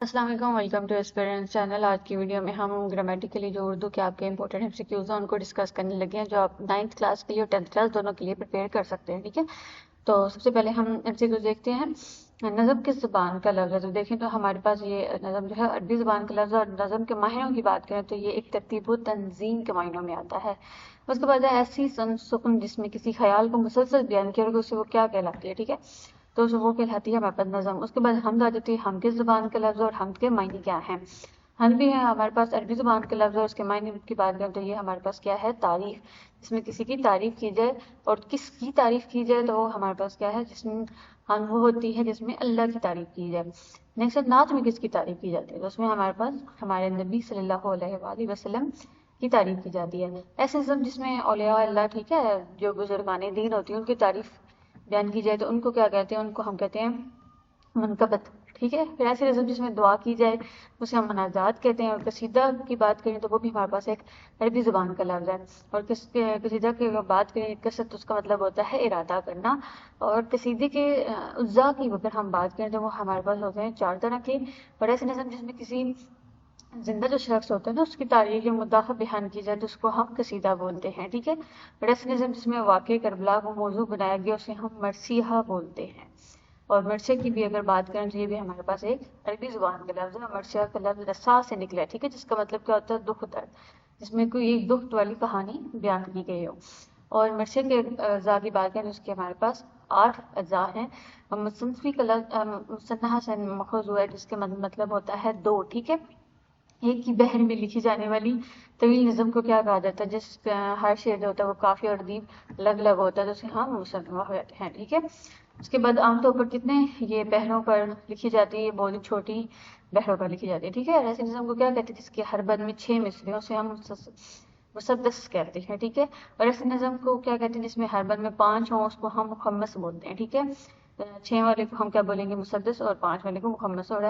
السلام علیکم، welcome to experience channel. آج کی ویڈیو میں ہم گرامیٹیکلی جو اردو کے آپ کے امپورٹنٹ MCQs ہیں ان کو ڈسکس کرنے لگے ہیں، جو آپ 9th کلاس کے لیے اور 10th کلاس دونوں کے لیے پریپیئر کر سکتے ہیں، ٹھیک ہے۔ تو سب سے پہلے ہم MCQs دیکھتے ہیں۔ نظم کس زبان کا لفظ ہے؟ تو دیکھیں تو ہمارے پاس یہ نظم جو ہے عربی زبان کا لفظ ہے، اور نظم کے ماہروں کی بات کریں تو یہ ایک ترتیب و تنظیم کے معنوں میں آتا ہے۔ اس کے بعد ہے ایسی سکون جس میں کسی خیال کو مسلسل بیان کیا، اسے وہ کیا کہلاتی ہے، ٹھیک ہے۔ تو وہ کہلاتی ہے ہمارے پاس نظم۔ اس کے بعد حمد آ جاتی ہے، حمد کس زبان کا لفظ اور حمد کے معنی کیا ہیں؟ حمد بھی ہے ہمارے پاس عربی زبان کا لفظ، اور اس کے معنی کی بات کریں تو یہ ہمارے پاس کیا ہے؟ تعریف، جس میں کسی کی تعریف کی جائے، اور کس کی تعریف کی جائے تو وہ ہمارے پاس کیا ہے؟ جس میں حمد وہ ہوتی ہے جس میں اللہ کی تعریف کی جائے۔ نیکسٹ، نعت میں کس کی تعریف کی جاتی ہے؟ تو اس میں ہمارے پاس ہمارے نبی صلی اللہ علیہ وآلہ وسلم کی تعریف کی جاتی ہے۔ ایسے نظم جس میں اولیاء اللہ، ٹھیک ہے، جو بزرگان دین ہوتی ہیں ان کی تعریف بیان کی جائے تو ان کو کیا کہتے ہیں؟ ان کو ہم کہتے ہیں منقبت، ٹھیک ہے۔ پھر ایسی رسم جس میں دعا کی جائے اسے ہم مناجات کہتے ہیں، اور قصیدہ کی بات کریں تو وہ بھی ہمارے پاس ایک عربی زبان کا لفظ ہے۔ اور قصیدہ کی بات کریں قصد، تو اس کا مطلب ہوتا ہے ارادہ کرنا۔ اور قصیدے کے اجزاء کی اگر ہم بات کریں تو وہ ہمارے پاس ہوتے ہیں 4 طرح کے۔ اور ایسے نظم جس میں کسی زندہ جو شخص ہوتا ہے نا اس کی تاریخ یا مداح بیان کی جائے تو اس کو ہم قصیدہ بولتے ہیں، ٹھیک ہے۔ اور ایسے نظم جس میں واقع کربلا کو موضوع بنایا گیا اسے ہم مرثیہ بولتے ہیں۔ اور مرثیہ کی بھی اگر بات کریں تو یہ بھی ہمارے پاس ایک عربی زبان کا لفظ ہے۔ مرثیہ کا لفظ رسا سے نکلا ہے، ٹھیک ہے، جس کا مطلب کیا ہوتا ہے؟ دکھ درد، جس میں کوئی ایک دکھ والی کہانی بیان کی گئی ہو۔ اور مرثیہ کے اجزاء کی بات کریں تو اس کے ہمارے پاس 8 اجزاء ہیں۔ مصنفی کا لفظ مصنح سے ماخوذ ہوا ہے، جس کا مطلب ہوتا ہے 2، ٹھیک ہے۔ ایک ہی بحر میں لکھی جانے والی طویل نظم کو کیا کہا جاتا ہے؟ جس ہر شعر جو ہوتا ہے وہ کافی اور ردیف الگ الگ ہوتا ہے تو اسے ہم مصنفہ کہتے ہیں، ٹھیک ہے۔ اس کے بعد عام طور پر کتنے یہ بحروں پر لکھی جاتی ہے؟ یہ بہت ہی چھوٹی بحروں پر لکھی جاتی ہے، ٹھیک ہے۔ اور ایسے نظم کو کیا کہتے ہیں؟ جس کے ہر بند میں 6 مصرے ہوں، اسے ہم مسدس کہتے ہیں، ٹھیک ہے۔ اور ایسے نظم کو کیا کہتے ہیں؟ جس میں ہر بند میں 5 ہوں، اس کو ہم مخمس بولتے ہیں، ٹھیک ہے۔ 6 والے کو ہم کیا بولیں گے؟ مسدس، اور 5 والے کو مخمس۔ اور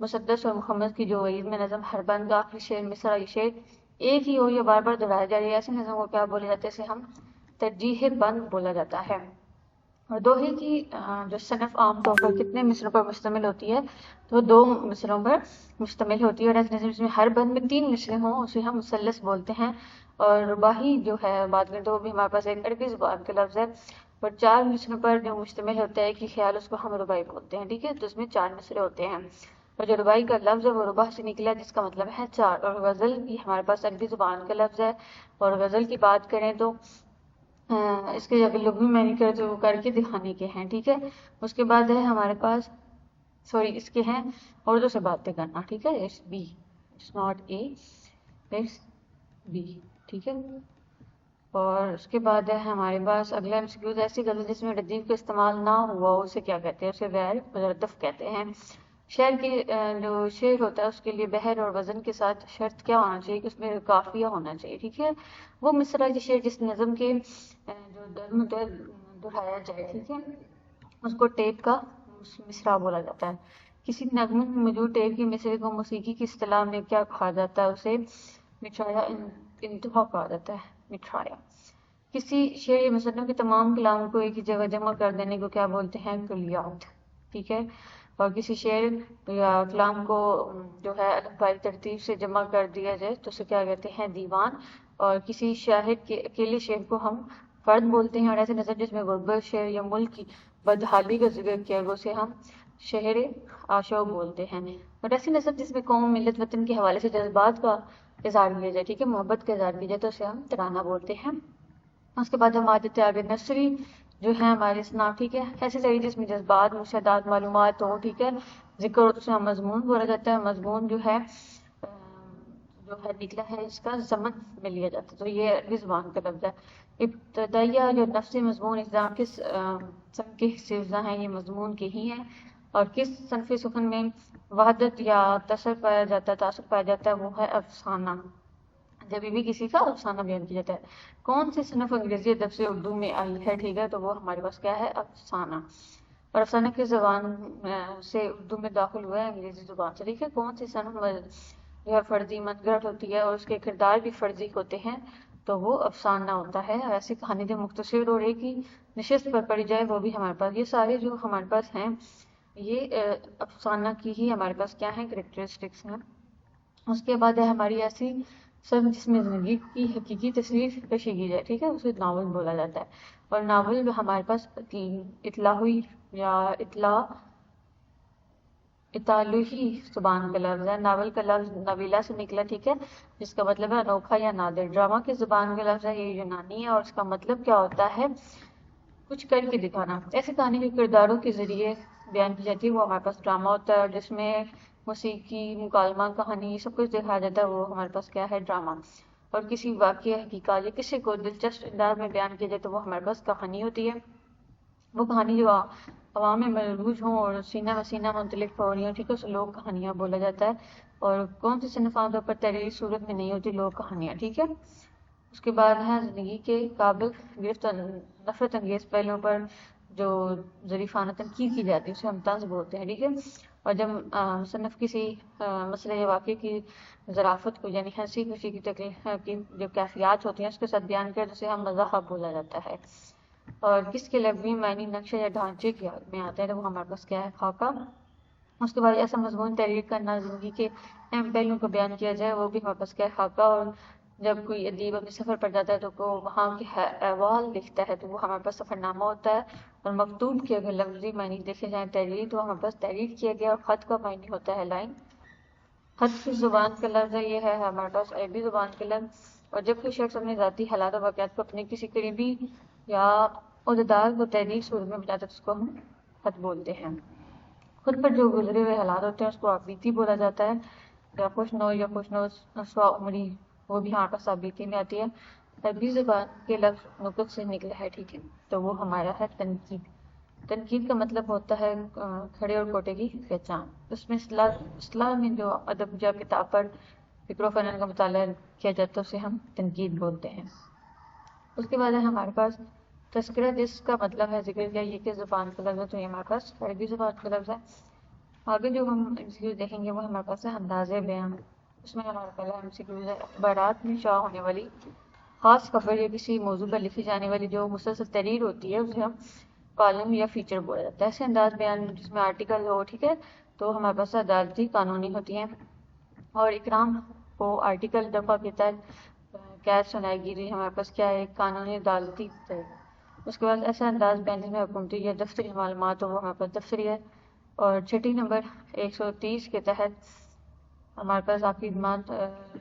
مسدس اور مخمس کی جو عید میں نظم ہر بند کا آخری شعر مصرع یہ شعر ایک ہی ہو یا بار بار دہرایا جا رہی ہے، ایسے نظم کو کیا بولے جاتے ہیں؟ اسے ہم ترجیح بند بولا جاتا ہے۔ اور دوہے کی جو صنف عام طور پر کتنے مصروں پر مشتمل ہوتی ہے؟ تو 2 مصروں پر مشتمل ہوتی ہے۔ اور ایسے نظم جس میں ہر بند میں 3 مصرے ہوں اسے ہم مثلث بولتے ہیں۔ اور رباعی جو ہے بات کریں تو وہ بھی ہمارے پاس ایک عربی زبان کا لفظ ہے، اور 4 مصروں پر جو مشتمل ہوتا ہے کہ خیال، اس کو ہم رباعی بولتے ہیں، ٹھیک ہے۔ تو اس میں 4 مصرے ہوتے ہیں، اور جو رباعی کا لفظ ہے وہ رباع سے نکلا ہے جس کا مطلب ہے 4۔ اور غزل بھی ہمارے پاس عربی زبان کا لفظ ہے، اور غزل کی بات کریں تو اس کے اگر لغوی معنی کرے تو وہ کر کے دکھانے کے ہیں، ٹھیک ہے۔ اس کے بعد ہے ہمارے پاس اس کے ہیں اردو سے باتیں کرنا، ٹھیک ہے۔ It's B, it's not A, it's B, ٹھیک ہے۔ اور اس کے بعد ہے ہمارے پاس اگلا MCQ، ایسی غزل جس میں ردیف کا استعمال نہ ہوا اسے کیا کہتے ہیں؟ اسے غیر مردف کہتے ہیں۔ شعر کے جو شعر ہوتا ہے اس کے لیے بحر اور وزن کے ساتھ شرط کیا ہونا چاہیے؟ کہ اس میں قافیہ ہونا چاہیے، ٹھیک ہے۔ وہ مصرع یا شعر جس نظم کے جو درم در دہرایا جائے، ٹھیک ہے، اس کو ٹیپ کا مصرع بولا جاتا ہے۔ کسی نغمے میں موجود ٹیپ کے مصرے کو موسیقی کی اصطلاح میں کیا کہا جاتا ہے؟ اسے مٹھایا انتہا کہا جاتا ہے، مٹھایا۔ کسی شعر یا مصنف کے تمام کلام کو ایک ہی جگہ جمع کر دینے کو کیا بولتے ہیں؟ کلیات، ٹھیک ہے۔ اور کسی شعر یا کلام کو جو ہے الفبائی ترتیب سے جمع کر دیا جائے تو اسے کیا کہتے ہیں؟ دیوان۔ اور کسی شاعر کے اکیلے شعر کو ہم فرد بولتے ہیں۔ اور ایسے نظر جس میں غربت، شعر یا ملک کی بدحالی کا ذکر کیا گیا اسے ہم شعر عاشق بولتے ہیں۔ اور ایسی نظر جس میں قوم، ملت، وطن کے حوالے سے جذبات کا اظہار کیا جائے، ٹھیک ہے، محبت کا اظہار کیا جائے تو اسے ہم ترانہ بولتے ہیں۔ اس کے بعد ہم آ جاتے ہیں آگے نثری جو ہے ہمارے اصناف، ٹھیک ہے۔ ایسے شعر جس میں جذبات، مشاہدات، معلومات ہو، ٹھیک ہے، ذکر ہو تو اسے ہم مضمون بولا جاتا ہے۔ مضمون جو ہے نکلا ہے اس کا ضمن میں لیا جاتا ہے، تو یہ عربی زبان کا لفظ ہے۔ ابتدائیہ جو نفس مضمون اقدام کس صنف کے حصے اجزاء ہیں؟ یہ مضمون کے ہی ہیں۔ اور کس صنف سخن میں وحدت یا تعصب پایا جاتا ہے؟ وہ ہے افسانہ، جب بھی کسی کا افسانہ بیان کیا جاتا ہے۔ کون سی صنف انگریزی ادب سے اردو میں آئی ہے؟ ٹھیک ہے، تو وہ ہمارے پاس کیا ہے؟ افسانہ۔ اور افسانہ کس زبان سے اردو میں داخل ہوا ہے؟ انگریزی زبان سے، ٹھیک ہے۔ کون سی صنف جو ہے فرضی من گھڑت ہوتی ہے اور اس کے کردار بھی فرضی ہوتے ہیں تو وہ افسانہ ہوتا ہے۔ اور ایسی کہانی جو مختصر اور ایک ہی نشست پر پڑھی جائے وہ بھی ہمارے پاس، یہ سارے جو ہمارے پاس ہیں یہ افسانہ کی ہی ہمارے پاس کیا ہے کریکٹرسٹکس ہیں. اس کے بعد ہے ہماری ایسی سب جس میں زندگی کی حقیقی تصویر کشی کی جائے، ٹھیک ہے، اسے ناول بولا جاتا ہے. اور ناول ہمارے پاس اطلاعی یا اطالوی زبان کا لفظ ہے. ناول کا لفظ نویلا سے نکلا، ٹھیک ہے، جس کا مطلب ہے انوکھا یا نادر. ڈرامہ کی زبان کا لفظ ہے یہ یونانی ہے، اور اس کا مطلب کیا ہوتا ہے کچھ کر کے دکھانا. ایسی کہانی کے کرداروں کے ذریعے بیان کی جاتی ہے، وہ ہمارے پاس ڈرامہ ہوتا ہے. اور جس میں موسیقی، مکالمہ، کہانی، سب کچھ دکھایا جاتا ہے، وہ ہمارے پاس کیا ہے ڈرامہ. اور کسی واقعہ، حقیقت یا کسی کو دلچسپ انداز میں بیان کیا جائے تو وہ ہمارے پاس کہانی ہوتی ہے. وہ کہانی جو عوام میں مروج ہوں اور سینہ بسینہ منطلق ہو رہی ہوں، ٹھیک ہے، اسے لوک کہانیاں بولا جاتا ہے. اور کون سی صنف عام طور پر تحریری صورت میں نہیں ہوتی، لوک کہانیاں، ٹھیک ہے. اس کے بعد ہے زندگی کے قابل گرفت نفرت انگیز پہلوؤں پر جو ظریفانہ تنقید کی جاتی ہے اسے ہم طنز بولتے ہیں، ٹھیک ہے. اور جب مصنف کسی مسئلے یا واقعے کی ظرافت کو یعنی ہنسی خوشی کی تکلیف کی جو کیفیات ہوتی ہیں اس کے ساتھ بیان کرے تو اسے ہم مزاح بولا جاتا ہے. اور کس کے لفظی معنی نقشے یا ڈھانچے کے میں آتے ہیں تو وہ ہمارے پاس کیا ہے خاکہ. اس کے بعد ایسا مضمون تحریر کرنا زندگی کے اہم پہلوؤں کو بیان کیا جائے وہ بھی ہمارے پاس کیا ہے خاکہ. اور جب کوئی ادیب اپنے سفر پر جاتا ہے تو وہ وہاں کے احوال لکھتا ہے تو وہ ہمارے پاس سفر نامہ ہوتا ہے. اور مکتوب کے اگر لفظی معنی دیکھے جائیں تحریر تو ہمارے پاس تحریر کیا گیا. اور خط کا معنی ہوتا ہے لائن. خط کی زبان کا لفظ ہے یہ ہے ہمارے پاس عربی زبان کا لفظ. اور جب کوئی شخص اپنے ذاتی حالات و واقعات کو اپنے کسی قریبی یا عہدیدار کو تحریر صورت میں بتاتا ہے اس کو ہم خط بولتے ہیں. خود پر جو گزرے ہوئے حالات ہوتے ہیں اس کو آبیتی بولا جاتا ہے. یا خوشنو یا خوشنو عمری وہ بھی ہمارے پاس آبیتی میں آتی ہے. عربی زبان کے لفظ نطق سے نکلا ہے، ٹھیک ہے، تو وہ ہمارا ہے تنقید. تنقید کا مطلب ہوتا ہے کھڑے اور کوٹے کی پہچان. اس میں اصطلاح میں جو ادب یا کتاب پر فکر و فنن کا مطالعہ کیا جاتا ہے اسے ہم تنقید بولتے ہیں. اس کے بعد ہے ہمارے پاس تذکرہ جس کا مطلب ہے ذکر کیا یہ کہ زبان کا لفظ ہے تو یہ ہمارے پاس عربی زبان کا لفظ ہے. آگے جو ہم MCQ دیکھیں گے وہ ہمارے پاس ہے انداز بیان. اس میں ہمارا پہلا MCQ ہے اخبارات میں شائع ہونے والی خاص خبر یا کسی موضوع پر لکھی جانے والی جو مسلسل تحریر ہوتی ہے اسے ہم کالم یا فیچر بولا جاتا ہے. ایسے انداز بیان جس میں آرٹیکل ہو، ٹھیک ہے، تو ہمارے پاس عدالتی قانونی ہوتی ہیں. اور اکرام کو آرٹیکل دفعہ کے تحت قید سنائی گیری ہمارے پاس کیا ہے قانونی عدالتی ہے. اس کے بعد ایسا انداز بیان جس میں حکومتی یا دفتری معلومات ہو وہ ہمارے پاس دفتری ہے. اور چھٹی نمبر 130 کے تحت ہمارے پاس آپ کی خدمات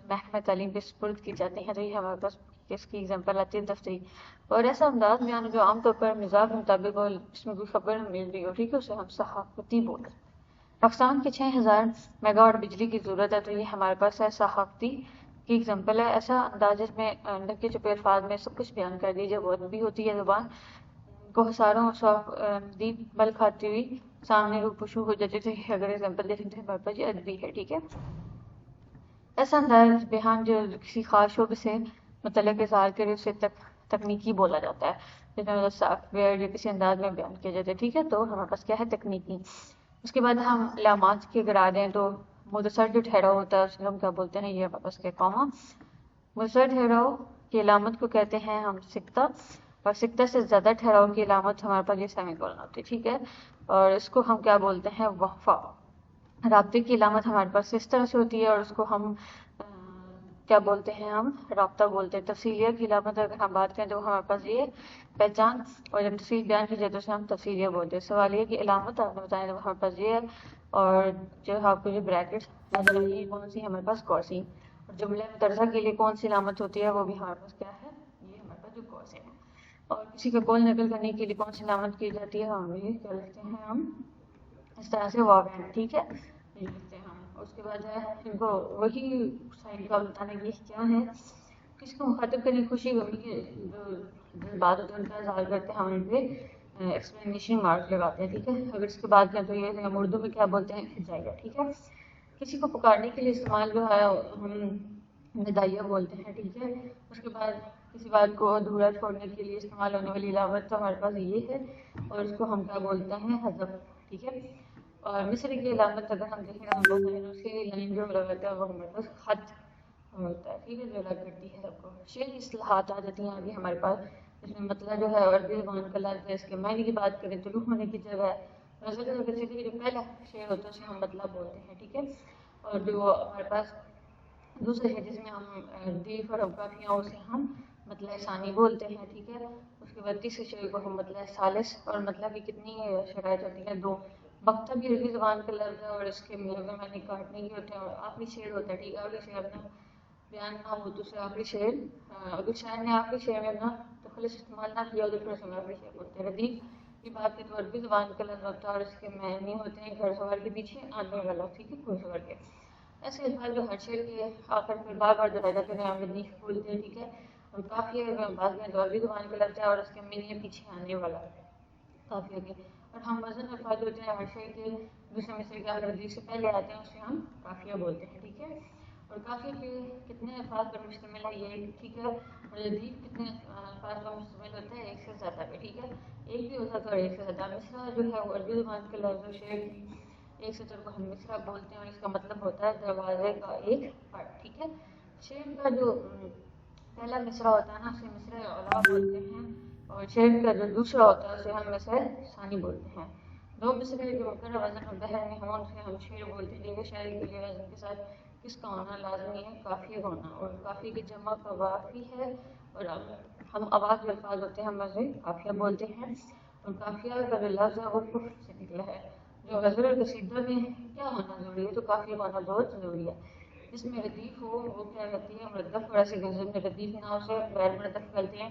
محکمہ تعلیم کے سپرد کی جاتی ہیں تو یہ ہمارے پاس اس کی ایگزامپل آتی ہے دفتری. اور ایسا انداز بیان جو عام طور پر مزاج کے مطابق ہو جس میں کوئی خبر مل رہی ہو، ٹھیک ہے، اسے ہم صحافتی بولتے ہیں. پاکستان کے 6000 میگا واٹ بجلی کی ضرورت ہے تو یہ ہمارے پاس ہے صحافتی کی ایگزامپل ہے. ایسا انداز جس میں نکے چپے الفاظ میں سب کچھ بیان کر دیجیے وہ ادبی ہوتی ہے زبان. کو ہزاروں دی بل کھاتی ہوئی سامنے روپشو ہو جاتی تھی اگر ایگزامپل دیکھیں تو ہمارے پاس یہ ادبی ہے، ٹھیک ہے. ایسا انداز بیان جو کسی خاص شعبے سے متعلق اظہار کرے اسے تکنیکی بولا جاتا ہے. جس میں سافٹ ویئر یا کسی انداز میں بیان کیا جاتا ہے، ٹھیک ہے، تو ہمارے پاس کیا ہے تکنیکی. اس کے بعد ہم علامات کی اگر آ جائیں تو مختصر جو ٹھہراؤ ہوتا ہے اسے ہم کیا بولتے ہیں یہ ہمارے پاس کیا کامہ. مختصر ٹھہراؤ کی علامت کو کہتے ہیں ہم سکتہ. اور سکتہ سے زیادہ ٹھہراؤ کی علامت ہمارے پاس یہ سیمی کولن ہوتی ہے، ٹھیک ہے. اور اس کو ہم کیا بولتے ہیں وقفہ. رابطے کی علامت ہمارے پاس اس طرح سے ہوتی ہے اور اس کو ہم کیا بولتے ہیں ہم رابطہ بولتے ہیں. تفصیلیہ کی علامت اگر ہم بات کریں تو ہمارے پاس یہ پہچان. اور جب تفصیل بیان کی جائے تو اسے ہم تفصیلیہ بولتے ہیں. سوالیہ کی علامت آپ نے بتایا تو ہمارے پاس یہ ہے. اور جو آپ کو جو بریکٹس نظر آئی ہے کون سی ہمارے پاس کورسی. اور جملے مترجمہ کے لیے کون سی علامت ہوتی ہے وہ بھی ہمارے پاس کیا ہے یہ ہمارے پاس جو کورسی ہے. اور کسی کا قول نقل کرنے کے لیے کون سی علامت کی جاتی ہے ہم یہ کیا لکھتے ہیں ہم اس طرح سے واقع، ٹھیک ہے، یہ لکھتے ہیں ہم. اس کے بعد ہے ان کو وہی سائن کا بتانا کہ کیا ہے کسی کو مخاطب کرنے خوشی غمی کے جو بات ہوتی ہے ان کا اظہار کرتے ہیں ہم ان پہ ایکسپلینیشن مارک لگاتے ہیں، ٹھیک ہے. اگر اس کے بعد کیا تو یہ ہم اردو میں کیا بولتے ہیں ہجائیہ، ٹھیک ہے. کسی کو پکارنے کے لیے استعمال جو ہے ہم ندائیہ بولتے ہیں، ٹھیک ہے. اس کے بعد کسی بات کو ادھورا چھوڑنے کے لیے استعمال ہونے والی علامت تو ہمارے پاس یہ ہے اور اس کو ہم کیا بولتے ہیں حذف، ٹھیک ہے. اور مصر کی علامت اگر ہم دیکھیں تو اس کی لائن جو لگاتا ہے وہ ہمارے پاس خط ہوتا ہے، ٹھیک ہے، جو الگ کرتی ہے سب کو. شعر اصطلاحات آ جاتی ہیں آگے ہمارے پاس. اس میں مطلب جو ہے عربی زبان کا لفظ ہے. اس کے معنی کی بات کریں تو روح ہونے کی جگہ غزل اور قصیدے کی جو پہلا شعر ہوتا ہے اسے ہم مطلب بولتے ہیں، ٹھیک ہے. اور جو ہمارے پاس دوسرا شعر جس میں ہم ردیف اور اوقافیاں اسے ہم مطلع ثانی بولتے ہیں، ٹھیک ہے. اس کے بعد تیسرے شعر کو ہم مطلع ثالث، اور مطلب کی کتنی شرائط ہوتی ہیں، 2. مکتب بھی عربی زبان کا لفظ ہے اور اس کے ملغم معنی کاٹنے کے ہوتے ہیں، اور آخری شعر ہوتا ہے، ٹھیک ہے. آخری شعر اپنا بیان نہ ہو تو اسے آخری شعر، اگر شاعر نے آخری شعر میں اپنا تخلص استعمال نہ کیا ہو تو پھر اسے آخری شعر بولتے ہیں. ردیف کی بات کی تو عربی زبان کا لفظ ہوتا ہے اور اس کے معنی ہوتے ہیں گھڑ سوار کے پیچھے آنے والا، ٹھیک ہے، گھڑ سوار کے. ایسے الفاظ جو ہر شعر کے آخر پر بار بار دہرائے جاتے ہیں ہم ردیف بولتے ہیں، ٹھیک ہے. اور قافیہ بعض میں عربی زبان کا لفظ ہے اور اس کے معنی پیچھے آنے والا قافیہ کے. اور ہم وزن الفاظ ہوتے ہیں ہر شعر کے دوسرے مصرے کے آخر ردیف سے پہلے آتے ہیں اسے ہم قافیہ بولتے ہیں، ٹھیک ہے. اور قافیہ کے کتنے الفاظ پر مشتمل ہے یہ، ٹھیک ہے. اور ردیف کتنے الفاظ پر مشتمل ہوتا ہے، ایک سے زیادہ پہ، ٹھیک ہے. ایک بھی ہو سکتا ہے اور ایک سے زیادہ. مصرع جو ہے وہ عربی زبان کے لفظ و شعر کی ایک سطر کو ہم مصرع بولتے ہیں اور اس کا مطلب ہوتا ہے دروازے کا ایک پٹ، ٹھیک ہے. شعر کا جو پہلا مصرع ہوتا ہے نا اسے مصرع اولا بولتے ہیں، اور شعر کا جو دوسرا ہوتا ہے اسے ہم مصرع ثانی بولتے ہیں. 2 مصرعے جو مقرر وزن اور بحر میں ہوں اسے ہم شعر بولتے ہیں، ٹھیک ہے. شاعری کے لیے وزن کے ساتھ کس کا ہونا لازمی ہے، قافیہ ہونا، اور قافیہ کی جمع قوافی ہے. اور ہم آواز جو الفاظ ہوتے ہیں ہم اسے قافیہ بولتے ہیں. اور قافیہ کا جو لفظ ہے وہ کفر سے نکلا ہے. جو غزل اور قصیدہ میں کیا ہونا ضروری ہے، تو قافیہ ہونا بہت ضروری ہے. جس میں ردیف ہو وہ کیا کہتی ہے مردف، اور ایسے غزل میں ردیف نہ ہو اسے غیر مردف کرتے ہیں.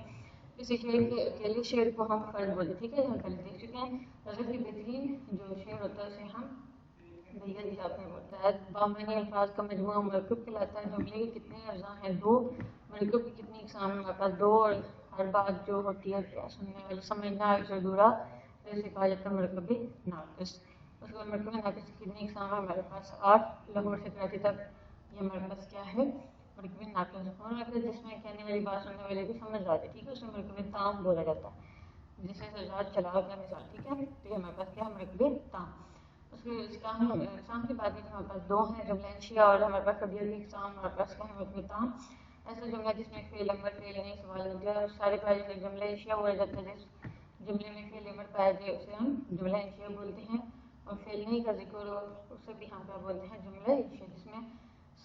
کسی شعر کے اکیلے شعر کو ہم فرد بولتے ہیں، ٹھیک ہے. ہم پہلے دیکھ چکے ہیں غزل کی بہترین جو شعر ہوتا ہے اسے ہم بیت یا پھر ہوتا ہے. بامعنی الفاظ کا مجموعہ مرکب کہلاتا ہے. جملے کے کتنے اجزاء ہیں، 2. مرکب کی کتنی اقسام ہیں، ہمارے پاس 2. اور ہر بات جو ہوتی ہے سننے والی سمجھنا ایک ادھورا جیسے کہا جاتا ہے مرکب ناقص. اس کے بعد مرکب ناقص کی کتنی اقسام ہیں، ہمارے پاس 8. لاہور سے کراچی تک یہ ہمارے پاس کیا ہے، مرکب ناقص. مرکب جس میں کہنے والی بات سننے والے کی سمجھ آتی ہے، ٹھیک ہے، اس میں مرکب تام بولا جاتا ہے، جیسے سجاد چلا کا مثال، ٹھیک ہے. تو یہ ہمارے پاس کیا ہے مرکب تام. اس کے اقسام کی بات کی تو ہمارے پاس 2 ہیں، جملہ انشیہ اور ہمارے پاس قبلیہ کی اقسام. ہمارے پاس کیا ہے مرکب تام، ایسا جملہ جس میں فعل امر فعل نہیں سوال نتیجہ سارے پائے جاتے ہیں. جملہ انشیہ بولا جاتا ہے جس جملے میں فعل امر پایا جائے اسے ہم جملہ انشیہ بولتے ہیں. اور فعل نہیں کا ذکر ہو اسے بھی ہم کیا بولتے ہیں جملہ انشیہ. جس میں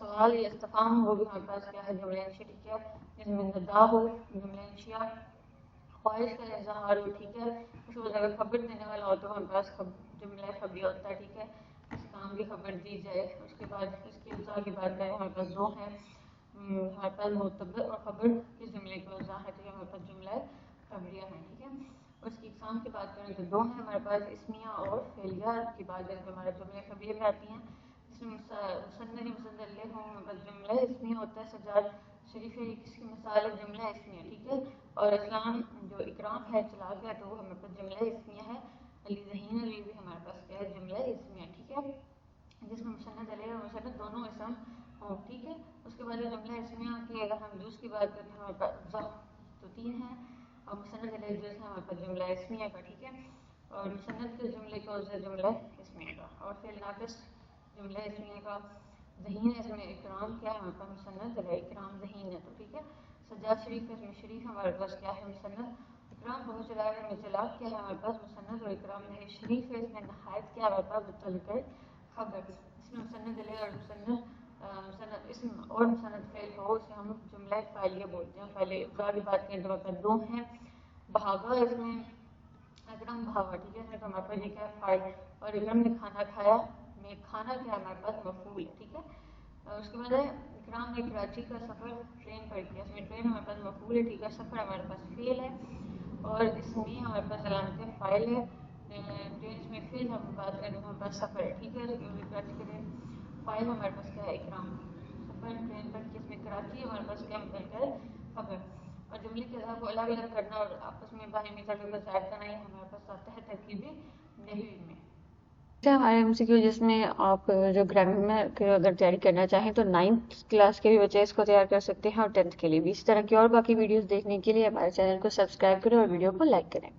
سوال یا استفہام ہو بھی ہمارے پاس کیا ہے جملہ انشیہ، ٹھیک ہے. جس میں ندا ہو جملہ انشیہ، خواہش کا اظہار ہو، ٹھیک ہے. اس کے بعد اگر خبر دینے والا ہو تو ہمارے پاس جملہ خبریہ ہوتا ہے، ٹھیک ہے. کسی کام کی خبر دی جائے. اس کے بعد اس کی اجزاء کی بات کریں ہمارے پاس 2 ہیں، ہمارے پاس معتبر اور خبر کس جملے کی اجزاء ہے، تو یہ ہمارے پاس جملہ خبریہ ہے، ٹھیک ہے. اور اس کی اقسام کی بات کریں تو 2 ہیں ہمارے پاس، اسمیہ اور فعلیہ کی بات کریں تو ہمارے جملے خبریہ میں آتی ہیں. جس میں مسند مسند اللہ ہوں ہمارے پاس جملہ اسمیہ ہوتا ہے. سجاد شریف ہے کس کی مثال ہے، جملہ اسمیہ، ٹھیک ہے. اور اسلام جو اکرام ہے چلا گیا تو وہ ہمارے پاس جملہ اسمیہ ہے. علی ذہین علی بھی ہمارے پاس کیا ہے جملہ اسمیہ، ٹھیک ہے. جس میں مسند علیہ اور مسند دونوں اسم ہوں، ٹھیک ہے. اس کے بعد جملہ اسمیہ کی اگر ہم جز کی بات کریں تو ہمارے پاس تو 3 ہیں، اور مسند علیہ جز ہے ہمارے پاس جملہ اسمیہ کا، ٹھیک ہے. اور مسند کے جملے کا وزن جملہ اسمیہ کا. اور فعل ناقص جملہ اسمیہ کا. ذہین ہے اس میں اکرام کیا ہے ہمارے پاس مسند علیہ اکرام ذہین ہے، تو ٹھیک ہے. سجاد شریف اس میں شریف ہمارے پاس کیا ہے مسند. اکرام بہت چلا ہے میں چلاک کیا ہے ہمارے پاس مسند. اور اکرام نہیں شریف ہے اس میں نہایت کیا ہمارے پاس متعلق خبر. اس میں مسند علیہ اور مسند اسم اور مسند فعل ہو اسے ہم جملہ فعلیہ بولتے ہیں. پہلے ابتدا کی بات کریں تو ہمارے پاس 2 ہیں، بھاگا اس میں اکرم بھاگا، ٹھیک ہے. تو ہمارے پاس یہ کیا ہے فاعل. اور اکرم نے کھانا کھایا میں کھانا کیا ہمارے پاس مفعول ہے، ٹھیک ہے. اور اس کے بعد اکرام نے کراچی کا سفر ٹرین پر کیا. اس میں ٹرین ہمارے پاس مفعول ہے، ٹھیک ہے. سفر ہمارے پاس فعل ہے. اور اس میں ہمارے پاس علامت فاعل ہے. ٹرین اس میں فعل ہم بات کریں تو ہمارے پاس سفر ہے، ٹھیک ہے. کراچی کے لیے فاعل ہمارے پاس کیا ہے اکرام. سفر ٹرین پر کس میں کراچی ہمارے پاس کیا متعلق ہے خبر. اور جملے کے اعضاء کو الگ الگ کرنا اور آپس میں باہمی تعلق ظاہر کرنا یہ ہمارے پاس آتا ہے ترکیبی نحوی میں. ہمارے MCQ جس میں آپ جو گرامر میں اگر تیاری کرنا چاہیں تو 9th کلاس کے بھی بچے اس کو تیار کر سکتے ہیں اور 10th کے لیے بھی. اس طرح کی اور باقی ویڈیوز دیکھنے کے لیے ہمارے چینل کو سبسکرائب کریں اور ویڈیو کو لائک کریں.